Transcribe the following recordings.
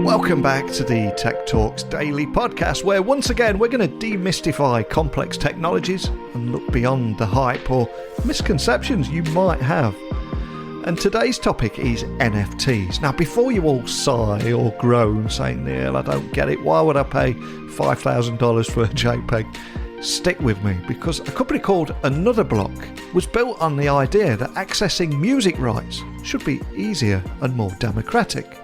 Welcome back to the Tech Talks Daily podcast, where once again we're going to demystify complex technologies and look beyond the hype or misconceptions you might have. And today's topic is NFTs. Now, before you all sigh or groan saying, Neil, I don't get it, why would I pay $5,000 for a JPEG? Stick with me, because a company called Anotherblock was built on the idea that accessing music rights should be easier and more democratic.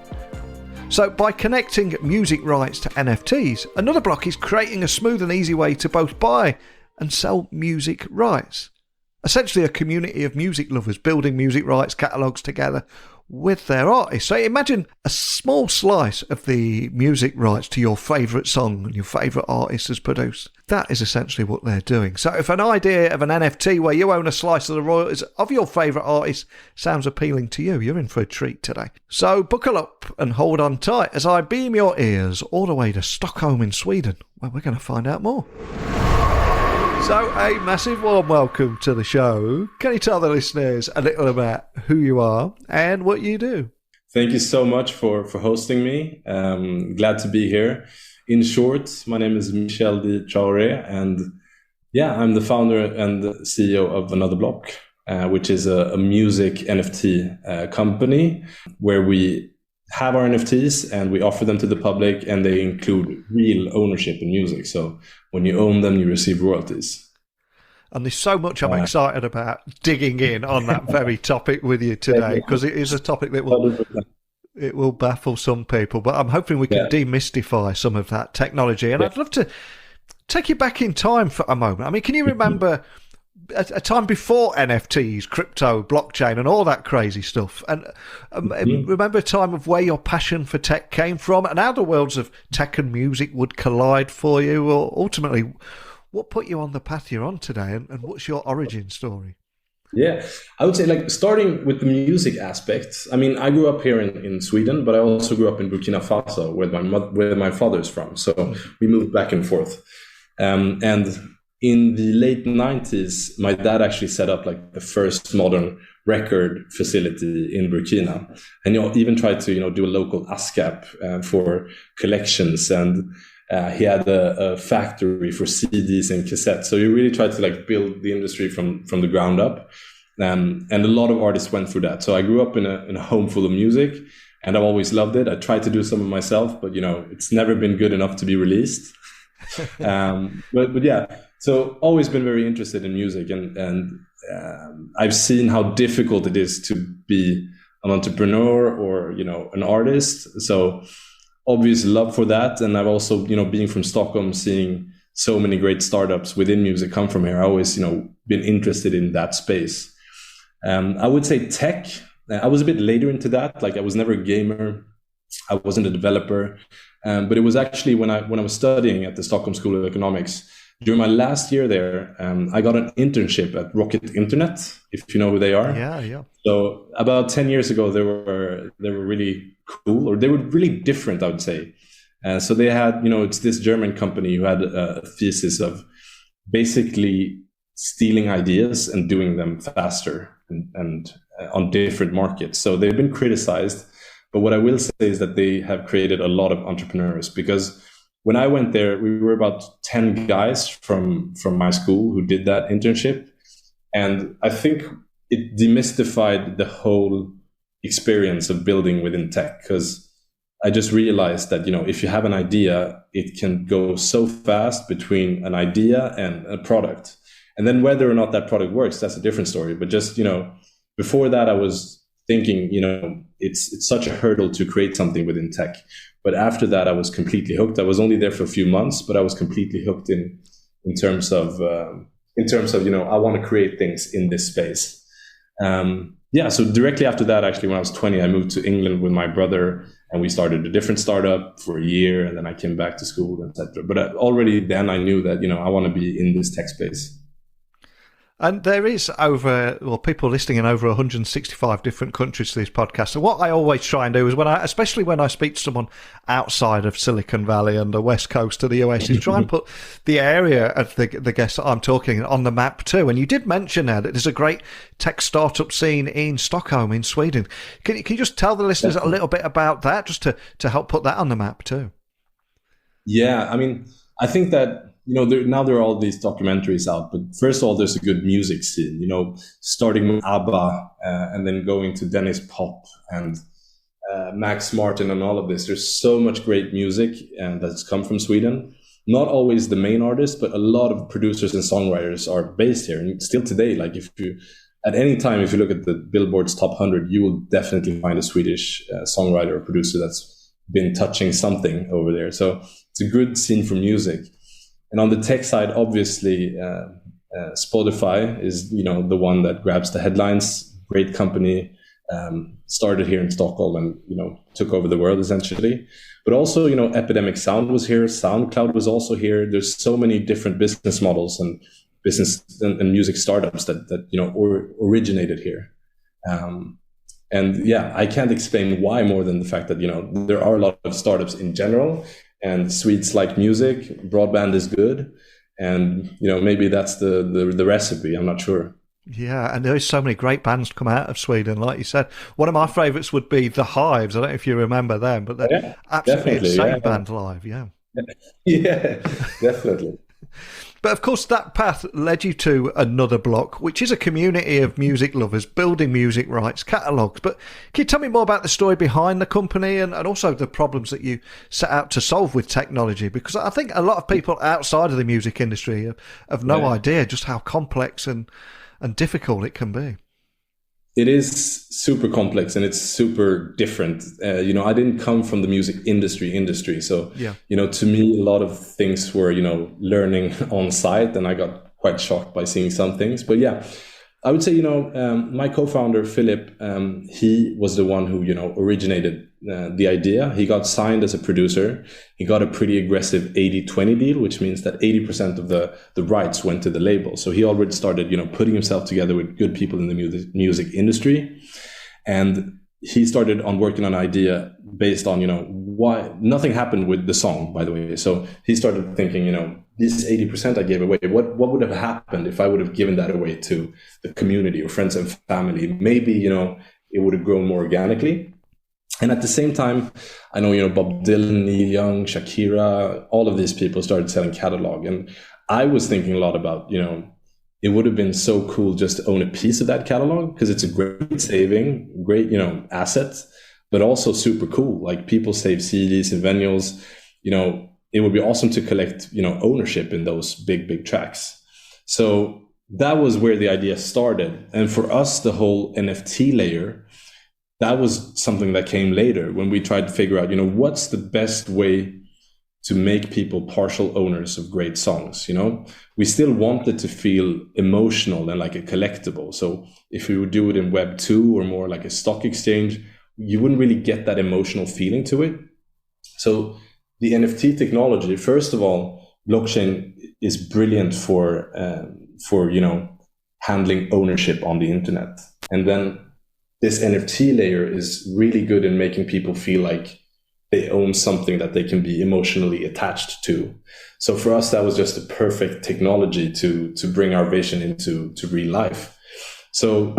So by connecting music rights to NFTs, Anotherblock is creating a smooth and easy way to both buy and sell music rights. Essentially a community of music lovers building music rights catalogues together with their artists. So imagine a small slice of the music rights to your favourite song and your favourite artist has produced. That is essentially what they're doing. So if an idea of an NFT where you own a slice of the royalties of your favourite artist sounds appealing to you, you're in for a treat today. So buckle up and hold on tight as I beam your ears all the way to Stockholm in Sweden, where we're going to find out more. So, a massive warm welcome to the show. Can you tell the listeners a little about who you are and what you do? Thank you so much for hosting me. Glad to be here. In short, my name is Michel D. Traore, and I'm the founder and the CEO of Anotherblock, which is a music NFT company where we have our NFTs and we offer them to the public, and they include real ownership in music. So when you own them, you receive royalties. And there's so much I'm excited about digging in on that very topic with you today, because it is a topic that will baffle some people, but I'm hoping we can demystify some of that technology. And I'd love to take you back in time for a moment. I mean, can you remember a time before NFTs, crypto, blockchain, and all that crazy stuff? And remember a time of where your passion for tech came from and how the worlds of tech and music would collide for you? Or ultimately, what put you on the path you're on today, and what's your origin story? Yeah, I would say starting with the music aspect. I mean, I grew up here in Sweden, but I also grew up in Burkina Faso, where my father's from. So we moved back and forth. And in the late 90s, my dad actually set up the first modern record facility in Burkina, and even tried to do a local ASCAP for collections, and he had a factory for CDs and cassettes. So he really tried to build the industry from the ground up, and a lot of artists went through that. So I grew up in a home full of music, and I've always loved it. I tried to do some of myself, but it's never been good enough to be released. But yeah. So always been very interested in music, and I've seen how difficult it is to be an entrepreneur or an artist. So obvious love for that, and I've also being from Stockholm, seeing so many great startups within music come from here. I always been interested in that space. I would say tech. I was a bit later into that. I was never a gamer. I wasn't a developer, but it was actually when I was studying at the Stockholm School of Economics. During my last year there, I got an internship at Rocket Internet, if you know who they are. Yeah. So about 10 years ago, they were really cool, or they were really different, I would say. So they had, it's this German company who had a thesis of basically stealing ideas and doing them faster and on different markets. So they've been criticized, but what I will say is that they have created a lot of entrepreneurs, because when I went there, we were about 10 guys from my school who did that internship. And I think it demystified the whole experience of building within tech, because I just realized that, if you have an idea, it can go so fast between an idea and a product. And then whether or not that product works, that's a different story. But just, before that, I was thinking, it's such a hurdle to create something within tech. But after that, I was completely hooked. I was only there for a few months, but I was completely hooked in terms of I want to create things in this space. So directly after that, actually, when I was 20, I moved to England with my brother, and we started a different startup for a year, and then I came back to school, etc. But already then I knew that I want to be in this tech space. And there is people listening in over 165 different countries to this podcast. And what I always try and do is especially when I speak to someone outside of Silicon Valley and the West Coast of the US, is try and put the area of the guest that I'm talking on the map too. And you did mention there that there's a great tech startup scene in Stockholm in Sweden. Can you just tell the listeners a little bit about that, just to help put that on the map too? Yeah, I mean, I think that, now there are all these documentaries out, but first of all, there's a good music scene, starting with ABBA and then going to Dennis Pop and Max Martin and all of this. There's so much great music that's come from Sweden. Not always the main artists, but a lot of producers and songwriters are based here. And still today, like if you look at the Billboard's top 100, you will definitely find a Swedish songwriter or producer that's been touching something over there. So it's a good scene for music. And on the tech side, obviously, Spotify is, the one that grabs the headlines. Great company, started here in Stockholm and, took over the world essentially. But also, Epidemic Sound was here. SoundCloud was also here. There's so many different business models and business and music startups that originated here. And yeah, I can't explain why more than the fact that, there are a lot of startups in general. And Swedes like music, broadband is good, and maybe that's the recipe. I'm not sure. Yeah, and there is so many great bands come out of Sweden, like you said. One of my favourites would be The Hives. I don't know if you remember them, but they're absolutely insane band live. Yeah, yeah, definitely. But of course, that path led you to Anotherblock, which is a community of music lovers building music rights catalogues. But can you tell me more about the story behind the company and also the problems that you set out to solve with technology? Because I think a lot of people outside of the music industry have no idea just how complex and difficult it can be. It is super complex and it's super different. I didn't come from the music industry. So, to me, a lot of things were, learning on site, and I got quite shocked by seeing some things. But yeah, I would say, my co-founder, Filip, he was the one who, originated the idea. He got signed as a producer. He got a pretty aggressive 80-20 deal, which means that 80% of the rights went to the label. So he already started, putting himself together with good people in the music industry. And he started on working on an idea based on, why nothing happened with the song, by the way. So he started thinking, this 80% I gave away, what would have happened if I would have given that away to the community or friends and family? Maybe, it would have grown more organically. And at the same time, I know, Bob Dylan, Neil Young, Shakira, all of these people started selling catalog. And I was thinking a lot about, it would have been so cool just to own a piece of that catalog, because it's a great saving, great, asset, but also super cool. Like people save CDs and vinyls, it would be awesome to collect, ownership in those big tracks. So that was where the idea started. And for us, the whole NFT layer, that was something that came later when we tried to figure out, what's the best way to make people partial owners of great songs. We still wanted to feel emotional and like a collectible. So if we would do it in Web 2 or more like a stock exchange, you wouldn't really get that emotional feeling to it. So the NFT technology, first of all, blockchain is brilliant for handling ownership on the internet. And then this NFT layer is really good in making people feel like they own something that they can be emotionally attached to. So for us, that was just the perfect technology to bring our vision into real life. So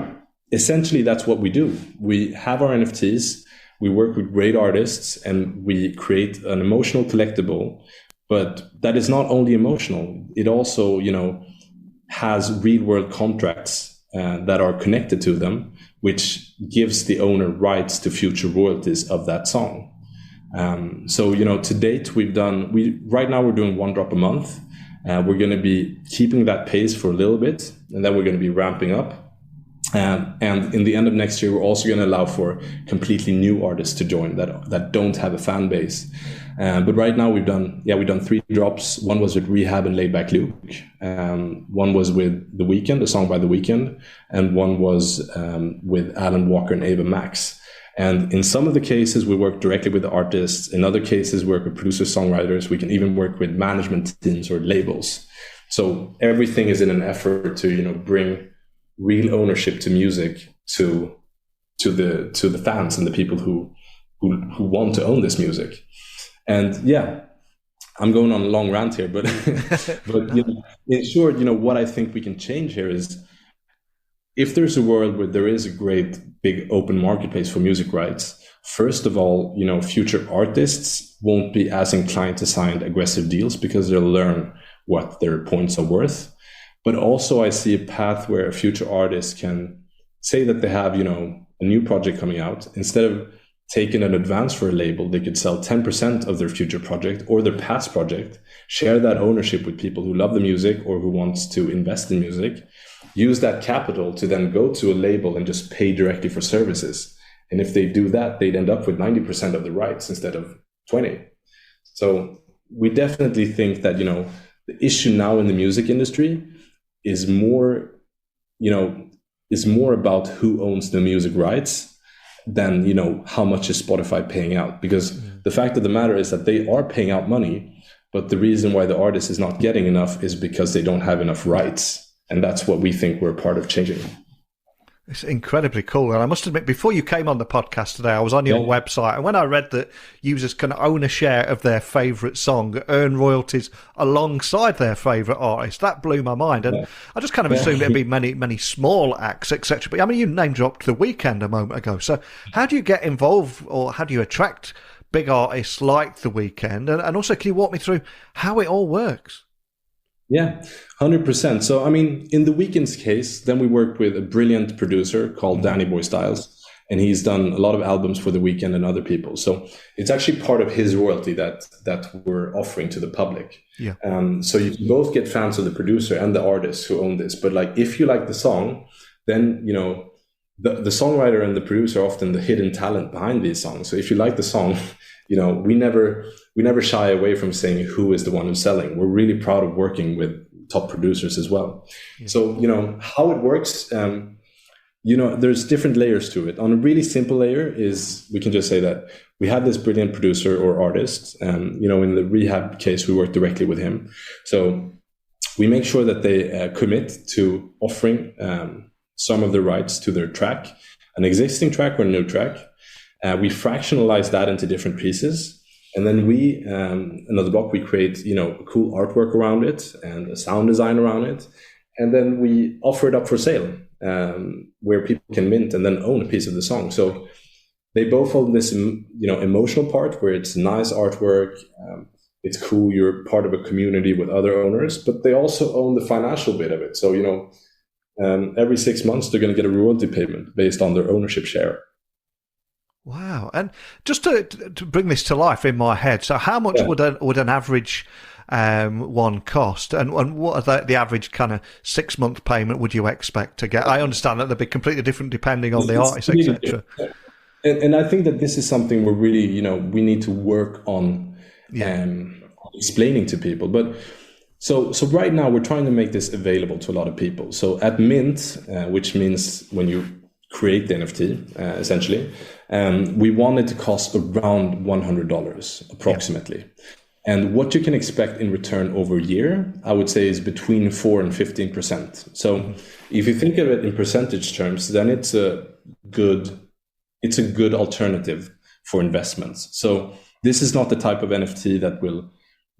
essentially, that's what we do. We have our NFTs, we work with great artists, and we create an emotional collectible. But that is not only emotional, it also, has real world contracts that are connected to them, which gives the owner rights to future royalties of that song. So, to date, right now we're doing 1 drop a month. We're going to be keeping that pace for a little bit, and then we're going to be ramping up. And in the end of next year, we're also going to allow for completely new artists to join that don't have a fan base. But right now we've done 3 drops. One was with Rehab and Laid Back Luke. One was with The Weeknd, a song by The Weeknd, and one was with Alan Walker and Ava Max. And in some of the cases, we work directly with the artists. In other cases, we work with producers, songwriters. We can even work with management teams or labels. So everything is in an effort to, bring real ownership to music to the fans and the people who want to own this music. And yeah, I'm going on a long rant here, but but in short, what I think we can change here is, if there's a world where there is a great big open marketplace for music rights, first of all, future artists won't be as inclined to sign aggressive deals because they'll learn what their points are worth. But also I see a path where a future artist can say that they have, a new project coming out. Instead of taking an advance for a label, they could sell 10% of their future project or their past project, share that ownership with people who love the music or who wants to invest in music, use that capital to then go to a label and just pay directly for services. And if they do that, they'd end up with 90% of the rights instead of 20. So we definitely think that, the issue now in the music industry is more about who owns the music rights than, how much is Spotify paying out. Because the fact of the matter is that they are paying out money, but the reason why the artist is not getting enough is because they don't have enough rights. And that's what we think we're part of changing. It's incredibly cool. And I must admit, before you came on the podcast today, I was on your website. And when I read that users can own a share of their favourite song, earn royalties alongside their favourite artist, that blew my mind. And I just kind of assumed it'd be many small acts, etc. But I mean, you name dropped The Weeknd a moment ago. So how do you get involved, or how do you attract big artists like The Weeknd? And also, can you walk me through how it all works? Yeah, 100%. So, I mean, in The Weeknd's case, then we worked with a brilliant producer called Danny Boy Styles, and he's done a lot of albums for The Weeknd and other people. So it's actually part of his royalty that we're offering to the public. Yeah. So you can both get fans of the producer and the artist who own this. But like, if you like the song, then, the songwriter and the producer are often the hidden talent behind these songs. So if you like the song, we never shy away from saying who is the one who's selling. We're really proud of working with top producers as well. Yeah. So, how it works, there's different layers to it. On a really simple layer is, we can just say that we have this brilliant producer or artist. In the Rehab case, we work directly with him. So we make sure that they commit to offering some of the rights to their track, an existing track or a new track. We fractionalize that into different pieces. And then we, anotherblock, we create, a cool artwork around it and a sound design around it. And then we offer it up for sale, where people can mint and then own a piece of the song. So they both own this, emotional part where it's nice artwork. It's cool. You're part of a community with other owners, but they also own the financial bit of it. So, every 6 months, they're going to get a royalty payment based on their ownership share. Wow. And just to bring this to life in my head, so how much would an average one cost? And what are the average kind of 6 month payment would you expect to get? I understand that they'll be completely different depending on the artist, etc. And I think that this is something we're really, we need to work on explaining to people. But so right now we're trying to make this available to a lot of people. So at mint, which means when you create the NFT, essentially, we want it to cost around $100 approximately. Yeah. And what you can expect in return over a year, I would say, is between 4 and 15%. So if you think of it in percentage terms, then it's a good alternative for investments. So this is not the type of NFT that will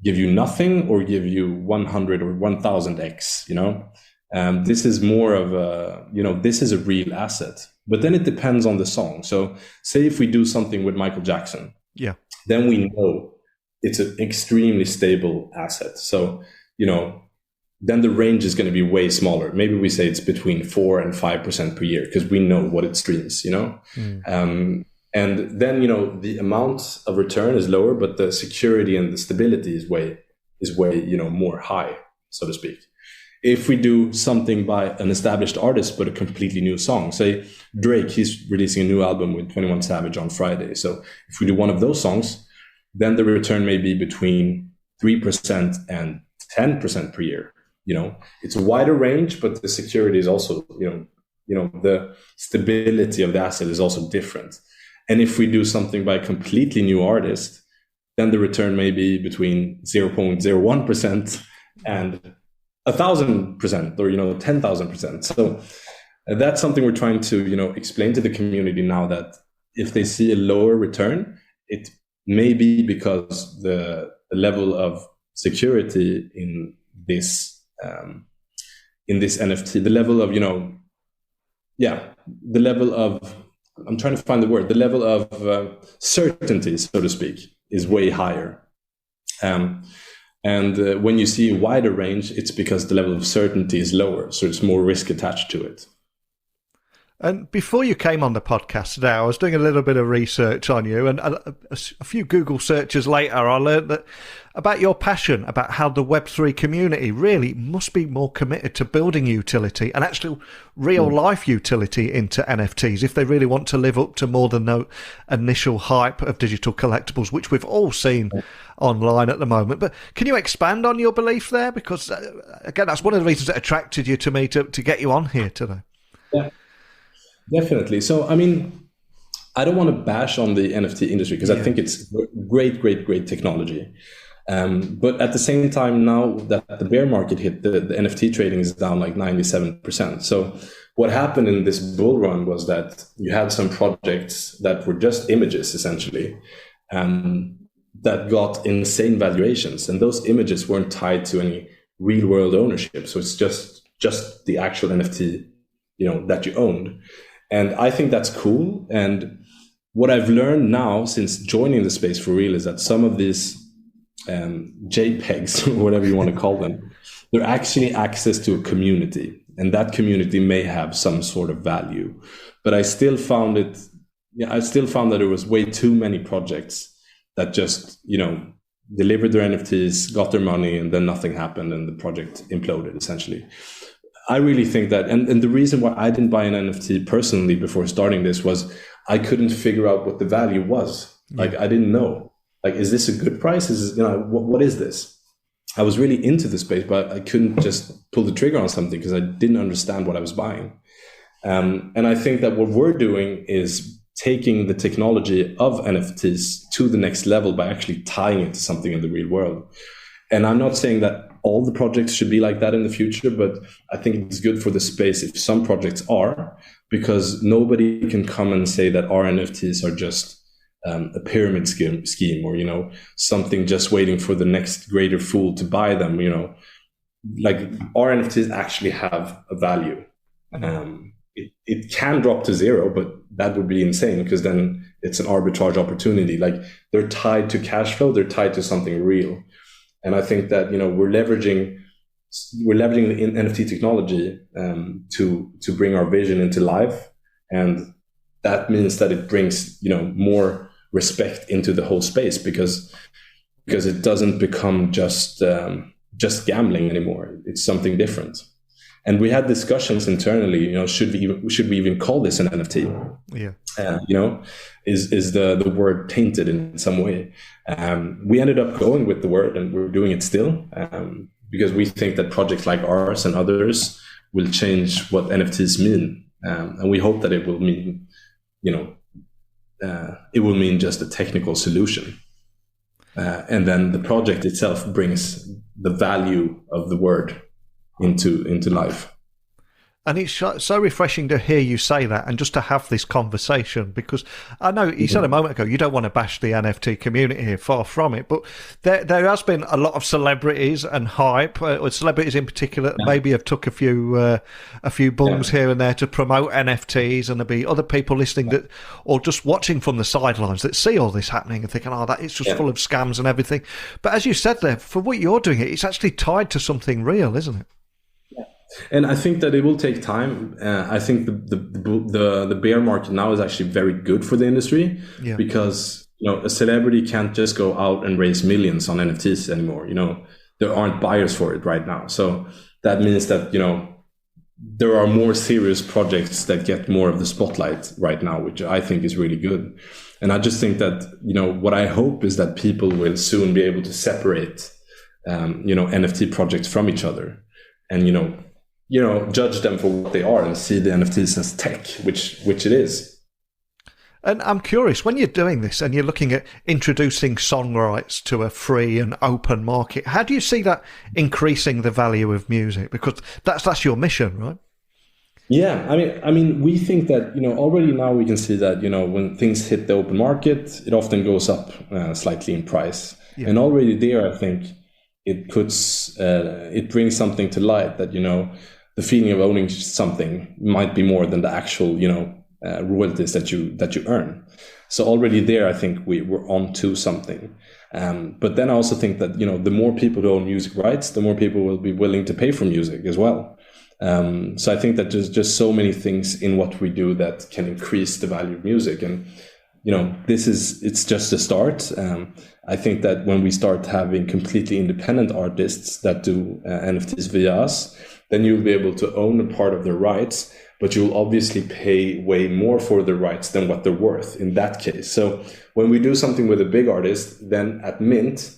give you nothing or give you 100 or 1000x, this is more of a, this is a real asset, but then it depends on the song. So say if we do something with Michael Jackson, then we know it's an extremely stable asset. So, then the range is going to be way smaller. Maybe we say it's between 4 and 5% per year because we know what it streams, and then, the amount of return is lower, but the security and the stability is way, more high, so to speak. If we do something by an established artist, but a completely new song, say Drake, he's releasing a new album with 21 Savage on Friday. So if we do one of those songs, then the return may be between 3% and 10% per year. It's a wider range, but the security is also, the stability of the asset is also different. And if we do something by a completely new artist, then the return may be between 0.01% and 1,000% or 10,000%. So that's something we're trying to explain to the community now, that if they see a lower return, it may be because the level of security in this NFT, the level of the level of, I'm trying to find the word, the level of certainty, so to speak, is way higher. And when you see a wider range, it's because the level of certainty is lower, so there's more risk attached to it. And before you came on the podcast today, I was doing a little bit of research on you, and a few Google searches later, I learned that about your passion about how the Web3 community really must be more committed to building utility and actual real life utility into NFTs if they really want to live up to more than the initial hype of digital collectibles, which we've all seen online at the moment. But can you expand on your belief there? Because again, that's one of the reasons that attracted you to me to get you on here today. Yeah. Definitely. So, I mean, I don't want to bash on the NFT industry because I think it's great technology. But at the same time, now that the bear market hit, the NFT trading is down like 97%. So what happened in this bull run was that you had some projects that were just images, essentially, that got insane valuations. And those images weren't tied to any real world ownership. So it's just the actual NFT, that you owned. And I think that's cool. And what I've learned now since joining the space for real is that some of these JPEGs, or whatever you want to call them, they're actually access to a community. And that community may have some sort of value. But I still found that there was way too many projects that just, delivered their NFTs, got their money, and then nothing happened and the project imploded, essentially. I really think that, and the reason why I didn't buy an NFT personally before starting this was I couldn't figure out what the value was. Like, I didn't know. Like, is this a good price? Is this, what is this? I was really into the space, but I couldn't just pull the trigger on something because I didn't understand what I was buying. And I think that what we're doing is taking the technology of NFTs to the next level by actually tying it to something in the real world. And I'm not saying that all the projects should be like that in the future, but I think it's good for the space if some projects are, because nobody can come and say that our NFTs are just a pyramid scheme or, something just waiting for the next greater fool to buy them. Like, our NFTs actually have a value. It can drop to zero, but that would be insane because then it's an arbitrage opportunity. Like, they're tied to cash flow, they're tied to something real. And I think that, we're leveraging the NFT technology to bring our vision into life. And that means that it brings, more respect into the whole space because it doesn't become just gambling anymore. It's something different. And we had discussions internally, should we even call this an NFT? Yeah. Is the word tainted in some way? We ended up going with the word, and we're doing it still because we think that projects like ours and others will change what NFTs mean, and we hope that it will mean, just a technical solution, and then the project itself brings the value of the word into life. And it's so refreshing to hear you say that and just to have this conversation, because I know you said a moment ago you don't want to bash the NFT community here, far from it, but there has been a lot of celebrities and hype, or celebrities in particular that maybe have took a few bungs here and there to promote NFTs, and there'll be other people listening that, or just watching from the sidelines, that see all this happening and thinking, that it's just full of scams and everything. But as you said there, for what you're doing, it's actually tied to something real, isn't it? And I think that it will take time. I think the bear market now is actually very good for the industry because a celebrity can't just go out and raise millions on NFTs anymore. There aren't buyers for it right now. So that means that there are more serious projects that get more of the spotlight right now, which I think is really good. And I just think that what I hope is that people will soon be able to separate NFT projects from each other, and judge them for what they are and see the NFTs as tech, which it is. And I'm curious, when you're doing this and you're looking at introducing song rights to a free and open market, how do you see that increasing the value of music? Because that's your mission, right? Yeah, I mean, we think that, already now we can see that, when things hit the open market, it often goes up slightly in price. Yeah. And already there, I think it brings something to light that, the feeling of owning something might be more than the actual, royalties that you earn. So already there, I think we're on to something. But then I also think that, the more people who own music rights, the more people will be willing to pay for music as well. So I think that there's just so many things in what we do that can increase the value of music. And, it's just a start. I think that when we start having completely independent artists that do NFTs via us, then you'll be able to own a part of their rights, but you'll obviously pay way more for the rights than what they're worth in that case. So when we do something with a big artist, then at Mint,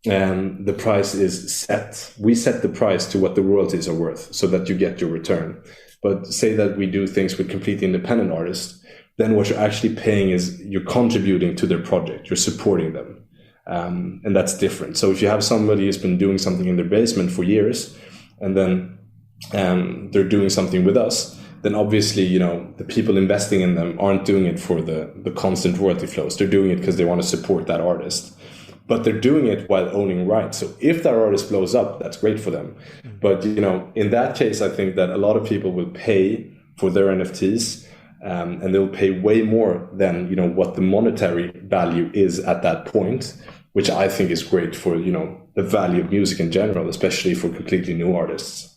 the price is set. We set the price to what the royalties are worth so that you get your return. But say that we do things with completely independent artists, then what you're actually paying is you're contributing to their project, you're supporting them. And that's different. So if you have somebody who's been doing something in their basement for years, and then they're doing something with us, then obviously, the people investing in them aren't doing it for the constant royalty flows. They're doing it because they want to support that artist. But they're doing it while owning rights. So if that artist blows up, that's great for them. But, in that case, I think that a lot of people will pay for their NFTs, and they'll pay way more than, what the monetary value is at that point, which I think is great for, the value of music in general, especially for completely new artists.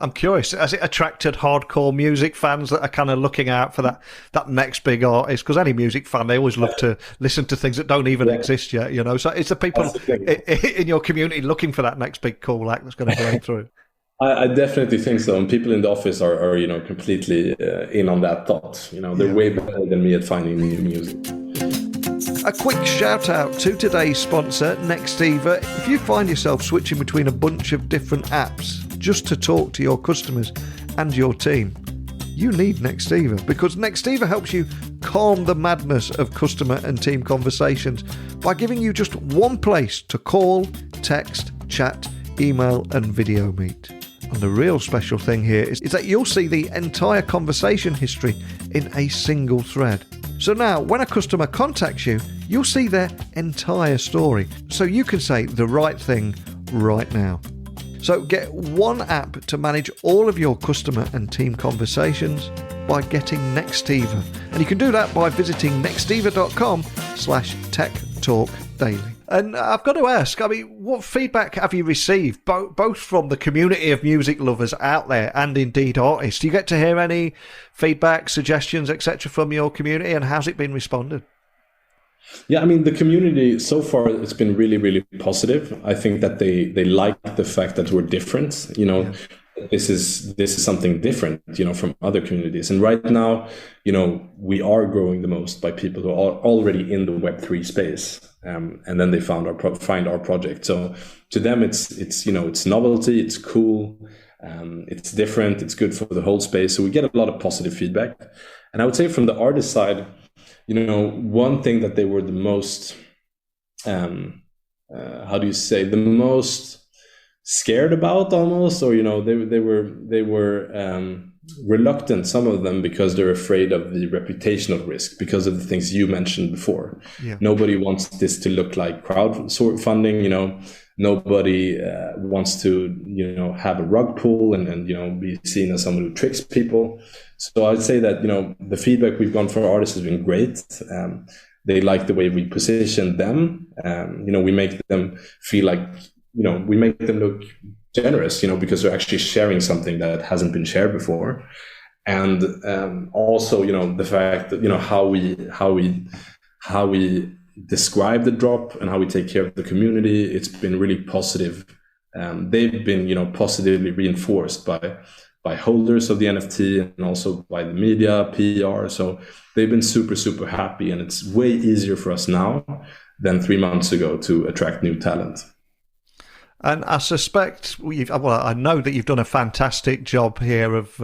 I'm curious, has it attracted hardcore music fans that are kind of looking out for that next big artist? Because any music fan, they always love to listen to things that don't even exist yet, So it's the people in your community looking for that next big cool act that's going to break through. I definitely think so. And people in the office are completely in on that thought. They're way better than me at finding new music. A quick shout out to today's sponsor, Nextiva. If you find yourself switching between a bunch of different apps just to talk to your customers and your team, you need Nextiva, because Nextiva helps you calm the madness of customer and team conversations by giving you just one place to call, text, chat, email and video meet. And the real special thing here is that you'll see the entire conversation history in a single thread. So now, when a customer contacts you, you'll see their entire story, so you can say the right thing right now. So get one app to manage all of your customer and team conversations by getting Nextiva. And you can do that by visiting nextiva.com/techtalkdaily. And I've got to ask, what feedback have you received, both from the community of music lovers out there and indeed artists? Do you get to hear any feedback, suggestions, etc. from your community, and how's it been responded? Yeah, the community so far, it's been really, really positive. I think that they like the fact that we're different. This is something different, from other communities. And right now, we are growing the most by people who are already in the Web3 space, and then they find our project. So to them, it's novelty, it's cool, it's different, it's good for the whole space. So we get a lot of positive feedback. And I would say from the artist side, one thing that they were the most, the most scared about almost, or they were reluctant, some of them, because they're afraid of the reputational risk because of the things you mentioned before. Nobody wants this to look like crowdfunding. Nobody wants to have a rug pull and be seen as someone who tricks people. So I'd say that the feedback we've gotten from artists has been great. They like the way we position them. We make them feel like we make them look generous, because they're actually sharing something that hasn't been shared before. And also, the fact that, how we describe the drop and how we take care of the community, it's been really positive. They've been, positively reinforced by holders of the NFT and also by the media, PR. So they've been super, super happy. And it's way easier for us now than 3 months ago to attract new talent. And I suspect, I know that you've done a fantastic job here of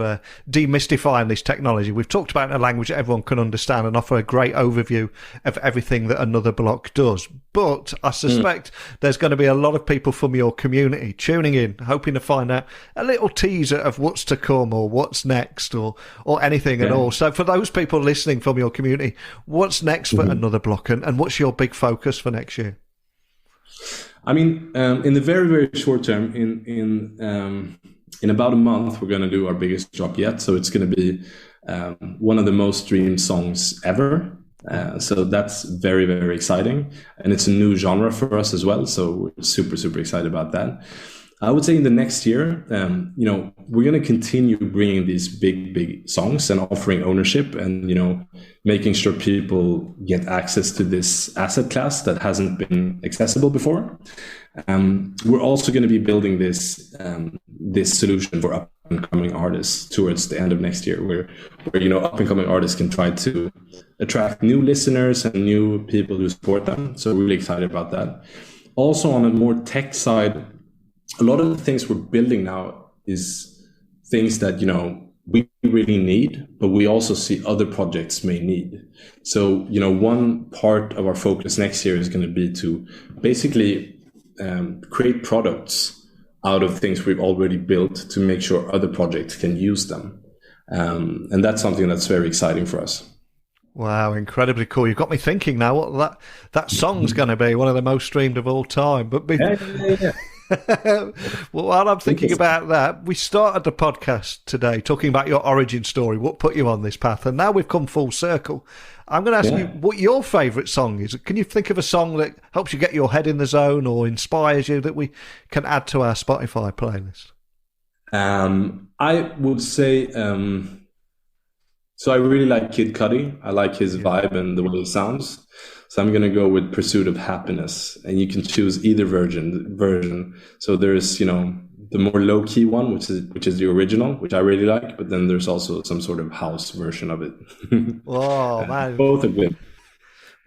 demystifying this technology. We've talked about it in a language that everyone can understand and offer a great overview of everything that anotherblock does. But I suspect there's going to be a lot of people from your community tuning in, hoping to find out a little teaser of what's to come or what's next or anything at all. So for those people listening from your community, what's next for anotherblock and what's your big focus for next year? I mean, in the very, very short term, in about a month, we're going to do our biggest drop yet. So it's going to be one of the most streamed songs ever. So that's very, very exciting. And it's a new genre for us as well. So we're super, super excited about that. I would say in the next year, we're going to continue bringing these big, big songs and offering ownership and, making sure people get access to this asset class that hasn't been accessible before. We're also going to be building this solution for up and coming artists towards the end of next year, where up and coming artists can try to attract new listeners and new people who support them. So we're really excited about that. Also, on a more tech side, a lot of the things we're building now is things that, we really need, but we also see other projects may need. So, one part of our focus next year is going to be to basically create products out of things we've already built to make sure other projects can use them. And that's something that's very exciting for us. Wow, incredibly cool. You've got me thinking now what that song's going to be, one of the most streamed of all time. But Yeah. well, while I'm thinking about that, we started the podcast today talking about your origin story, what put you on this path, and now we've come full circle. I'm going to ask you what your favourite song is. Can you think of a song that helps you get your head in the zone or inspires you that we can add to our Spotify playlist? I would say, so I really like Kid Cudi. I like his vibe and the way he sounds. So I'm going to go with Pursuit of Happiness, and you can choose either version. So there's, the more low key one, which is the original, which I really like, but then there's also some sort of house version of it. Oh, man. Both are good.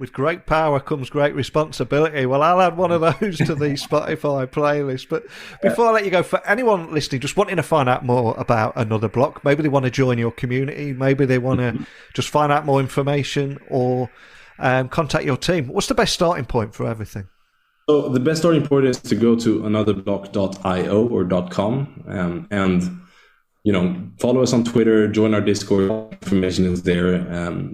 With great power comes great responsibility. Well, I'll add one of those to the Spotify playlist. But before I let you go, for anyone listening, just wanting to find out more about anotherblock, maybe they want to join your community, maybe they want to just find out more information or contact your team. What's the best starting point for everything? So the best starting point is to go to anotherblock.io or .com and follow us on Twitter, join our Discord. Information is there.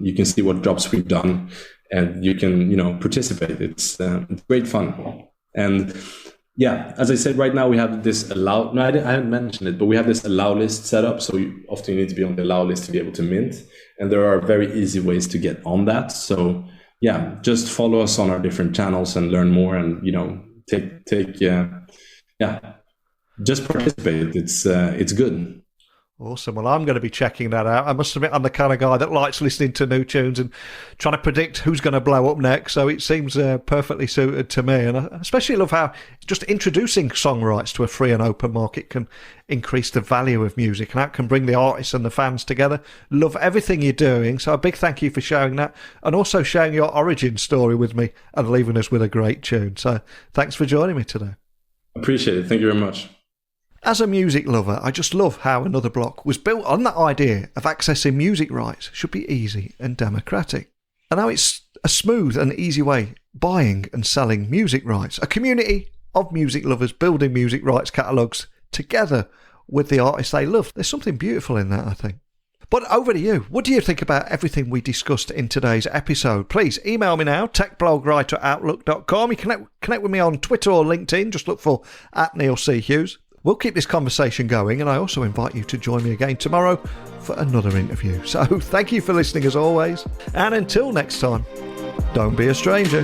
You can see what jobs we've done, and you can participate. It's great fun. And yeah, as I said, right now we have this allow. No, I haven't mentioned it, but we have this allow list set up. So you often need to be on the allow list to be able to mint. And there are very easy ways to get on that. So yeah, just follow us on our different channels and learn more, and just participate. It's good. Awesome. Well, I'm going to be checking that out. I must admit, I'm the kind of guy that likes listening to new tunes and trying to predict who's going to blow up next. So it seems perfectly suited to me. And I especially love how just introducing song rights to a free and open market can increase the value of music and how it can bring the artists and the fans together. Love everything you're doing. So a big thank you for sharing that and also sharing your origin story with me and leaving us with a great tune. So thanks for joining me today. Appreciate it. Thank you very much. As a music lover, I just love how anotherblock was built on that idea of accessing music rights should be easy and democratic. And now it's a smooth and easy way buying and selling music rights. A community of music lovers building music rights catalogues together with the artists they love. There's something beautiful in that, I think. But over to you. What do you think about everything we discussed in today's episode? Please email me now, techblogwriter@outlook.com. You can connect with me on Twitter or LinkedIn. Just look for @NeilC.Hughes. We'll keep this conversation going, and I also invite you to join me again tomorrow for another interview. So thank you for listening as always, and until next time, don't be a stranger.